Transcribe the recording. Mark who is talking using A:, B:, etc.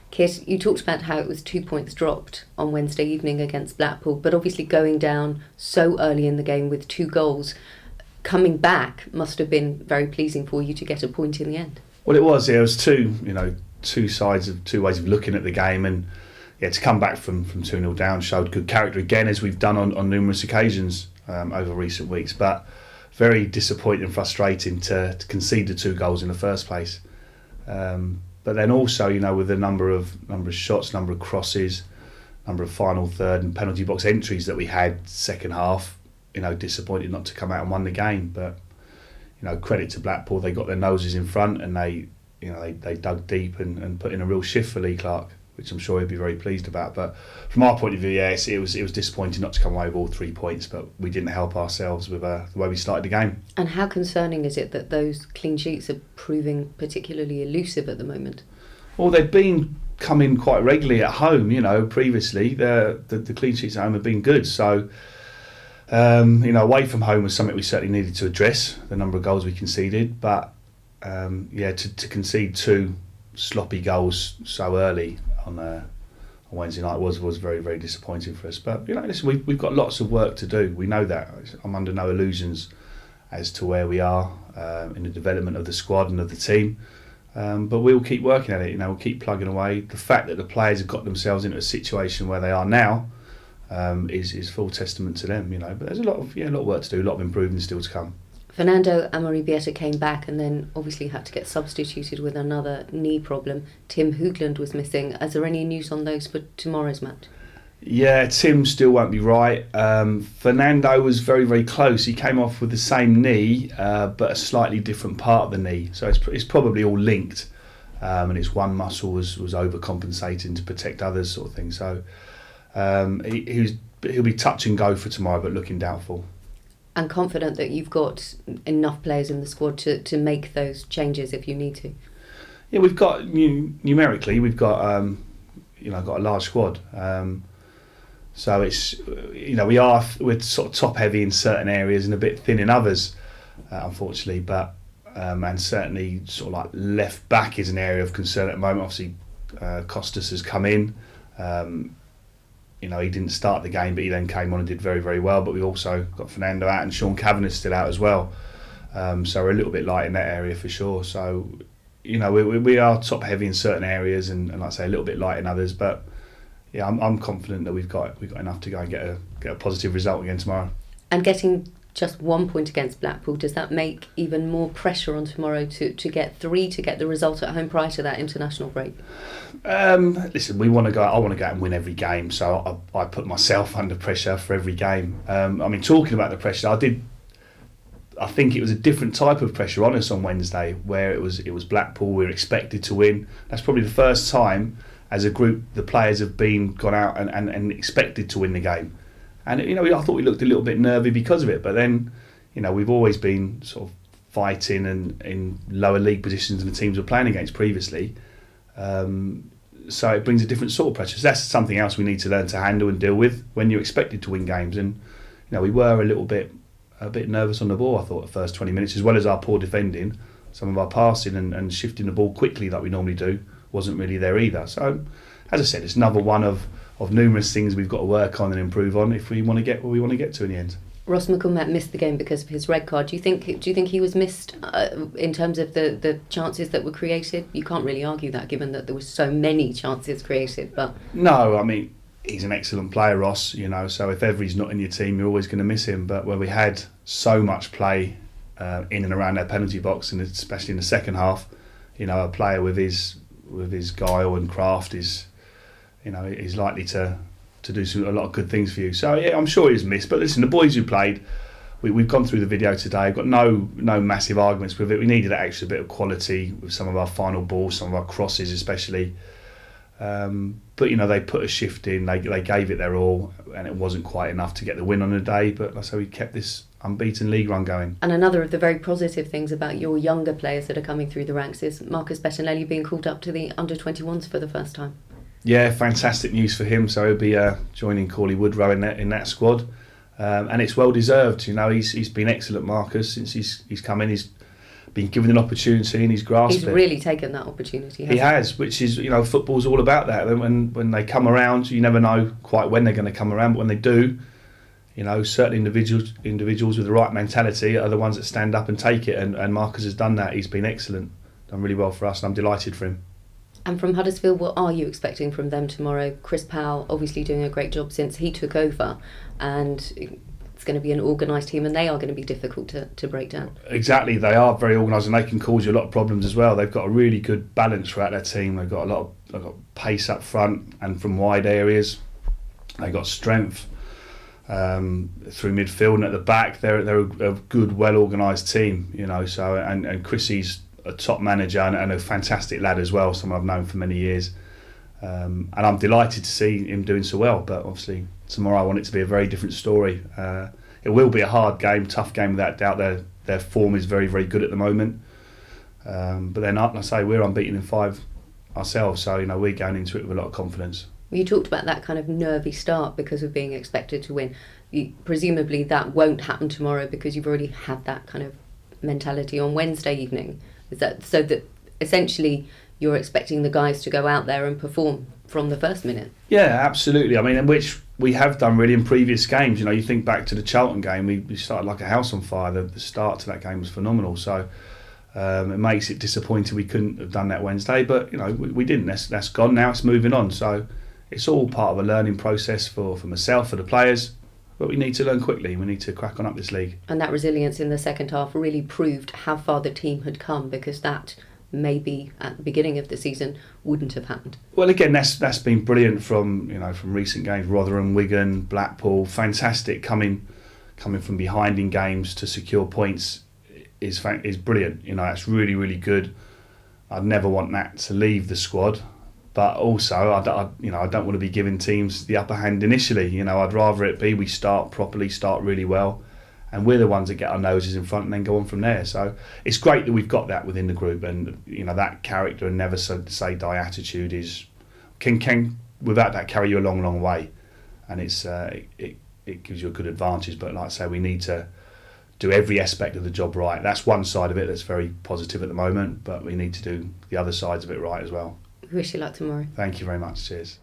A: Kit, you talked about how it was 2 points dropped on Wednesday evening against Blackpool, but obviously going down so early in the game with 2 goals, coming back must have been very pleasing for you to get a point in the end.
B: Well, it was. Yeah, it was two sides of two ways of looking at the game, and to come back from 2-0 down showed good character again, as we've done on numerous occasions over recent weeks. But very disappointing and frustrating to concede the 2 goals in the first place. But then also, with the number of shots, number of crosses, number of final third and penalty box entries that we had second half, disappointed not to come out and won the game. But credit to Blackpool, they got their noses in front and they dug deep and put in a real shift for Lee Clark, which I'm sure he'll be very pleased about. But from our point of view, yes, it was disappointing not to come away with all 3 points, but we didn't help ourselves with the way we started the game.
A: And how concerning is it that those clean sheets are proving particularly elusive at the moment?
B: Well, they've been coming quite regularly at home. Previously the clean sheets at home have been good. So away from home was something we certainly needed to address, the number of goals we conceded. But to concede 2 sloppy goals so early on Wednesday night was very, very disappointing for us. But listen, we've got lots of work to do. We know that. I'm under no illusions as to where we are in the development of the squad and of the team. But we'll keep working at it. We'll keep plugging away. The fact that the players have got themselves into a situation where they are now is full testament to them. But there's a lot of work to do, a lot of improvement still to come.
A: Fernando Amoribieta came back and then obviously had to get substituted with another knee problem. Tim Hoogland was missing. Is there any news on those for tomorrow's match?
B: Yeah, Tim still won't be right. Fernando was very, very close. He came off with the same knee, but a slightly different part of the knee. So it's probably all linked, and it's one muscle was overcompensating to protect others, sort of thing. So he'll be touch and go for tomorrow, but looking doubtful.
A: And confident that you've got enough players in the squad to make those changes if you need to.
B: Yeah, we've got numerically we've got got a large squad. So it's we're sort of top heavy in certain areas and a bit thin in others, unfortunately. But and certainly sort of like left back is an area of concern at the moment. Obviously, Costas has come in. He didn't start the game, but he then came on and did very, very well. But we also got Fernando out and Sean Kavanagh's still out as well. So we're a little bit light in that area for sure. So we are top heavy in certain areas and like I say, a little bit light in others. But yeah, I'm confident that we've got enough to go and get a positive result again tomorrow.
A: And getting just 1 point against Blackpool, does that make even more pressure on tomorrow to get 3 to get the result at home prior to that international break?
B: Listen, I want to go out and win every game, so I put myself under pressure for every game. Talking about the pressure, I think it was a different type of pressure on us on Wednesday, where it was Blackpool. We were expected to win. That's probably the first time as a group the players have gone out and expected to win the game. And I thought we looked a little bit nervy because of it, but then we've always been sort of fighting and in lower league positions than the teams we're playing against previously. So it brings a different sort of pressure. So that's something else we need to learn to handle and deal with when you're expected to win games. And we were a bit nervous on the ball, I thought, the first 20 minutes, as well as our poor defending. Some of our passing and shifting the ball quickly like we normally do wasn't really there either. So as I said, it's another one of numerous things we've got to work on and improve on if we want to get where we want to get to in the end.
A: Ross McCormack missed the game because of his red card. Do you think he was missed in terms of the chances that were created? You can't really argue that, given that there were so many chances created. But
B: no, he's an excellent player, Ross. So if ever he's not in your team, you're always going to miss him. But where we had so much play in and around their penalty box, and especially in the second half, a player with his guile and craft is likely to do a lot of good things for you. So yeah, I'm sure he's missed. But listen, the boys who played, we've gone through the video today. We've got no massive arguments with it. We needed an extra bit of quality with some of our final balls, some of our crosses especially. But they put a shift in. They gave it their all, and it wasn't quite enough to get the win on the day. But so we kept this unbeaten league run going.
A: And another of the very positive things about your younger players that are coming through the ranks is Marcus Bettinelli being called up to the under-21s for the first time. Yeah,
B: fantastic news for him. So he'll be joining Corley Woodrow in that squad, and it's well deserved. He's been excellent, Marcus, since he's come in. He's been given an opportunity and he's grasped
A: He's
B: it.
A: really taken that opportunity, hasn't
B: He has, which is, football's all about that. When they come around, you never know quite when they're going to come around, but when they do, certain individuals with the right mentality are the ones that stand up and take it, and Marcus has done that. He's been excellent, done really well for us, and I'm delighted for him.
A: And from Huddersfield, what are you expecting from them tomorrow? Chris Powell obviously doing a great job since he took over, and it's going to be an organised team, and they are going to be difficult to break down.
B: Exactly, they are very organised, and they can cause you a lot of problems as well. They've got a really good balance throughout their team. They've got they've got pace up front and from wide areas. They've got strength through midfield and at the back. They're a good, well organised team, So and Chrissy's a top manager and a fantastic lad as well, someone I've known for many years, and I'm delighted to see him doing so well. But obviously tomorrow I want it to be a very different story. It will be a hard game, tough game without doubt. Their form is very, very good at the moment, but they're not. Like I say, we're unbeaten in 5 ourselves, so we're going into it with a lot of confidence.
A: You talked about that kind of nervy start because of being expected to win. Presumably that won't happen tomorrow because you've already had that kind of mentality on Wednesday evening. Is that so that essentially you're expecting the guys to go out there and perform from the first minute? Yeah,
B: absolutely. I mean, which we have done really in previous games. You think back to the Charlton game, we started like a house on fire. The start to that game was phenomenal. So it makes it disappointing we couldn't have done that Wednesday, but we didn't. That's gone now. It's moving on. So it's all part of a learning process for myself, for the players. But we need to learn quickly. We need to crack on up this league.
A: And that resilience in the second half really proved how far the team had come, because that maybe at the beginning of the season wouldn't have happened.
B: Well, again, that's been brilliant from recent games. Rotherham, Wigan, Blackpool, fantastic coming from behind in games to secure points is brilliant. That's really, really good. I'd never want that to leave the squad. But also, I don't want to be giving teams the upper hand initially. I'd rather it be we start properly, start really well, and we're the ones that get our noses in front and then go on from there. So it's great that we've got that within the group, and that character and never say die attitude can without that carry you a long, long way, and it gives you a good advantage. But like I say, we need to do every aspect of the job right. That's one side of it that's very positive at the moment, but we need to do the other sides of it right as well.
A: We wish you luck tomorrow.
B: Thank you very much. Cheers.